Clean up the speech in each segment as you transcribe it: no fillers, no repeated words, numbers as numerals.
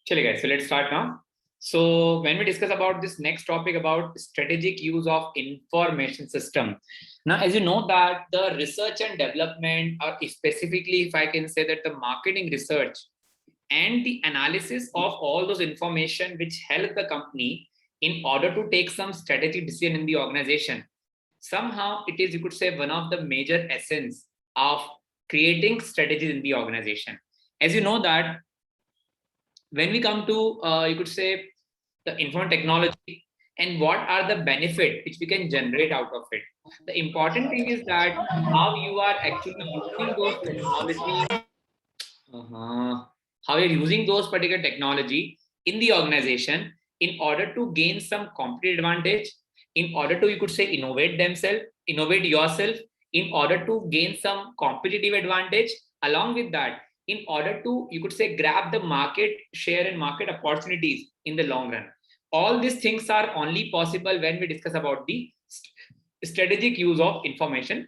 Chale guys, so let's start now. So when we discuss about this next topic about strategic use of information system. Now, as you know that the research and development, or specifically if I can say that the marketing research and the analysis of all those information which help the company in order to take some strategic decision in the organization. Somehow it is, you could say, one of the major essence of creating strategies in the organization. As you know that when we come to, you could say, the information technology and what are the benefit which we can generate out of it. The important thing is that how you are actually using those technology, how you're using those particular technology in the organization in order to gain some competitive advantage, in order to, you could say, innovate yourself, in order to gain some competitive advantage. Along with that, in order to, you could say, grab the market share and market opportunities in the long run. All these things are only possible when we discuss about the strategic use of information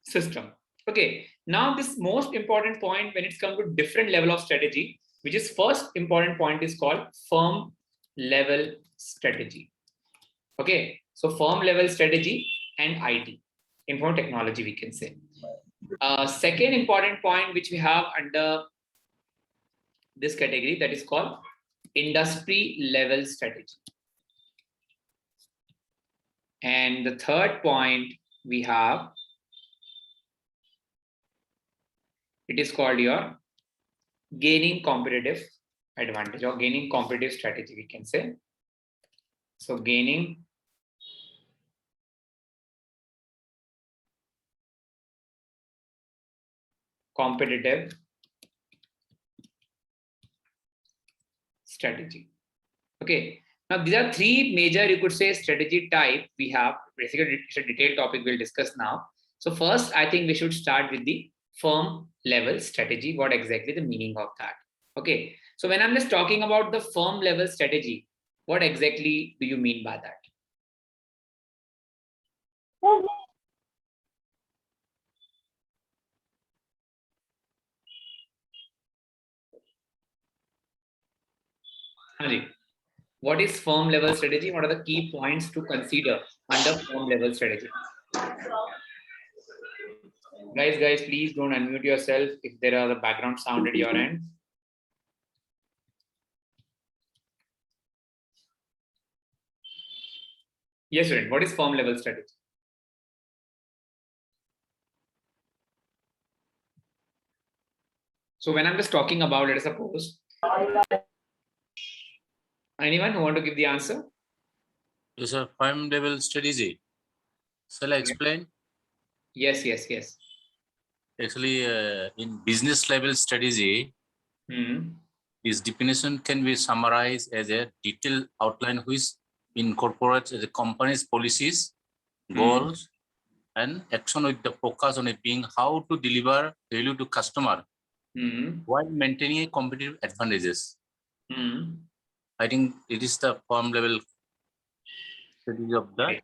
system. Okay, now this most important point when it's come to different level of strategy, which is first important point is called firm level strategy. Okay, so firm level strategy and IT, information technology, we can say. Second important point which we have under this category, that is called industry level strategy. And the third point we have, it is called your gaining competitive advantage or gaining competitive strategy, we can say. So gaining competitive strategy. Okay, now these are three major, you could say, strategy type we have. Basically, it's a detailed topic we'll discuss now. So first, I think we should start with the firm level strategy. What exactly the meaning of that? Okay, so when I'm just talking about the firm level strategy, what exactly do you mean by that? What is firm level strategy? What are the key points to consider under firm level strategy? Guys, please don't unmute yourself if there are the background sound at your end. Yes, student, what is firm level strategy? So when I'm just talking about, let us suppose, anyone who want to give the answer? Yes, sir. Firm level strategy. Shall I explain? Yes. Actually, in business level strategy, this definition can be summarized as a detailed outline which incorporates the company's policies, goals, and action with the focus on it being how to deliver value to customer while maintaining a competitive advantages. I think it is the firm level strategy of that.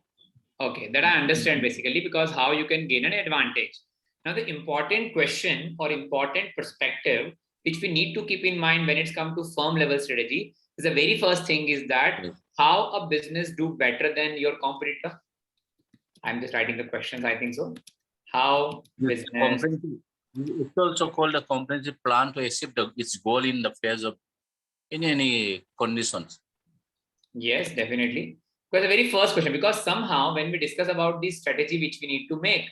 Okay, that I understand basically, because how you can gain an advantage. Now, the important question or important perspective which we need to keep in mind when it's come to firm level strategy is the very first thing is that how a business do better than your competitor. I'm just writing the questions, I think so. How business... It's also called a comprehensive plan to achieve its goal in the phase of in any conditions. Yes, definitely. Because the very first question, because somehow when we discuss about the strategy which we need to make,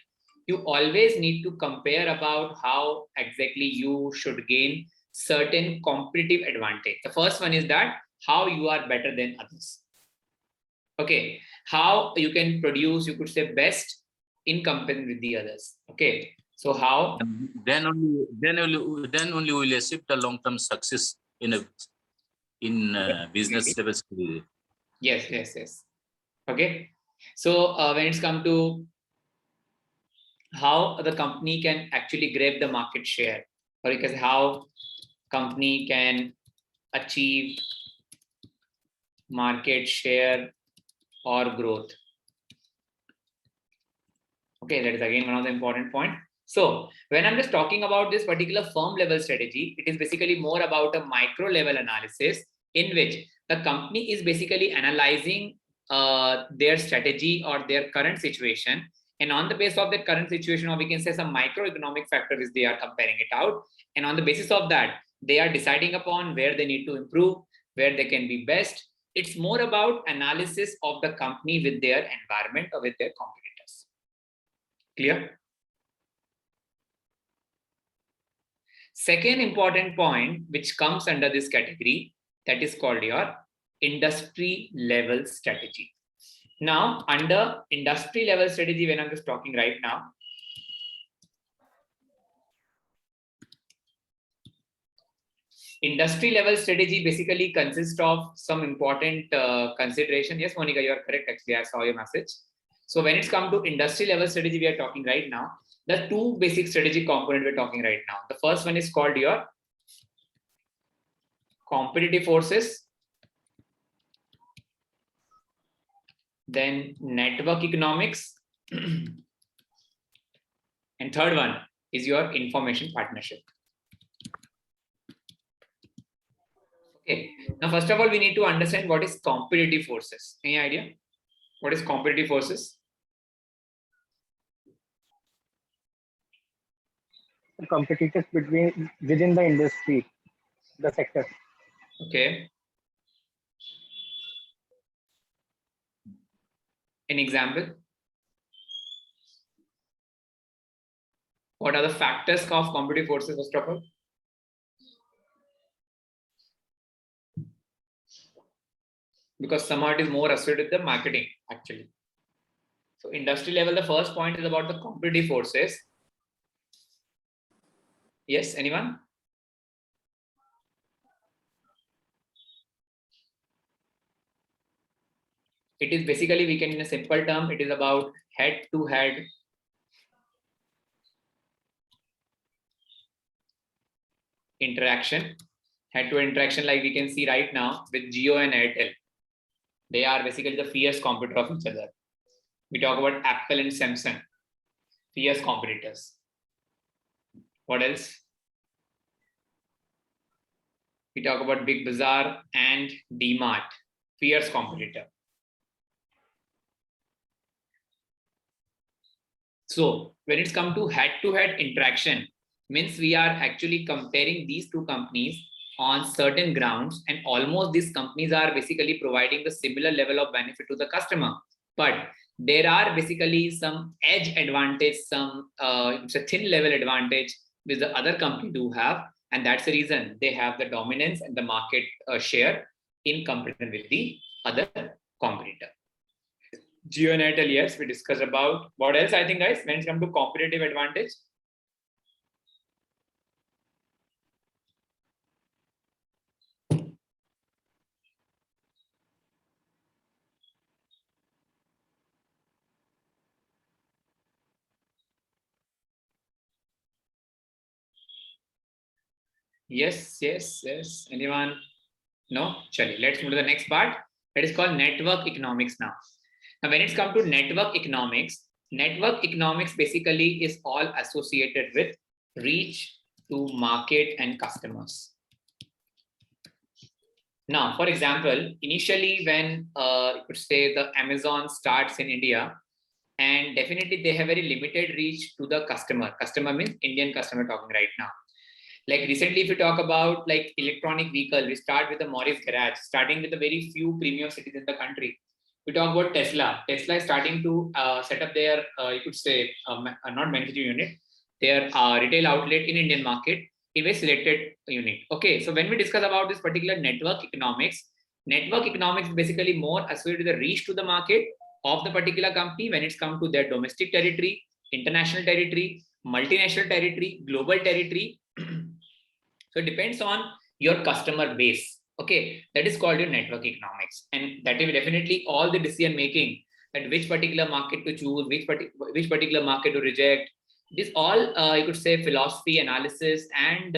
you always need to compare about how exactly you should gain certain competitive advantage. The first one is that how you are better than others. Okay, how you can produce, you could say, best in comparison with the others. Okay, so how? Then only will achieve the long-term success in business level strategy. Yes. Okay, so when it's come to how the company can actually grab the market share, or because how company can achieve market share or growth. Okay, that is again one of the important points. So when I'm just talking about this particular firm level strategy, it is basically more about a micro level analysis in which the company is basically analyzing their strategy or their current situation. And on the basis of that current situation, or we can say some microeconomic factor which they are comparing it out. And on the basis of that, they are deciding upon where they need to improve, where they can be best. It's more about analysis of the company with their environment or with their competitors. Clear? Second important point which comes under this category, that is called your industry level strategy. Now, under industry level strategy, when I'm just talking right now, industry level strategy basically consists of some important consideration. Yes, Monica, you are correct. Actually, I saw your message. So when it's come to industry level strategy, we are talking right now, the two basic strategic components we're talking right now. The first one is called your competitive forces, then network economics, and third one is your information partnership. Okay, now first of all, we need to understand what is competitive forces. Any idea? What is competitive forces? The competitors within the industry, the sector. Okay. An example? What are the factors of competitive forces, first of all? Because somehow it is more associated with the marketing, actually. So industry level, the first point is about the competitive forces. Yes, anyone? It is basically, we can, in a simple term, it is about head-to-head interaction. Head-to-head interaction, like we can see right now with Jio and Airtel. They are basically the fierce competitor of each other. We talk about Apple and Samsung, fierce competitors. What else? We talk about Big Bazaar and DMart, fierce competitor. So when it's come to head-to-head interaction, means we are actually comparing these two companies on certain grounds, and almost these companies are basically providing the similar level of benefit to the customer. But there are basically some edge advantage, some it's a thin level advantage which the other company do have, and that's the reason they have the dominance and the market share in comparison with the other competitor. Jio and Airtel, yes, we discussed about. What else, I think, guys, when it comes to competitive advantage? Yes. Anyone? No? Chali, let's move to the next part. That is called network economics now. Now, when it's come to network economics basically is all associated with reach to market and customers. Now, for example, initially when you could say the Amazon starts in India, and definitely they have very limited reach to the customer. Customer means Indian customer talking right now. Like recently, if you talk about like electronic vehicle, we start with the Morris Garage, starting with a very few premium cities in the country. We talk about Tesla. Tesla is starting to set up their, you could say, not manufacturing unit, their retail outlet in Indian market in a selected unit. Okay, so when we discuss about this particular network economics is basically more associated with the reach to the market of the particular company when it's come to their domestic territory, international territory, multinational territory, global territory. So it depends on your customer base. Okay, that is called your network economics, and that will definitely all the decision making, that which particular market to choose, which particular market to reject. This all you could say philosophy, analysis, and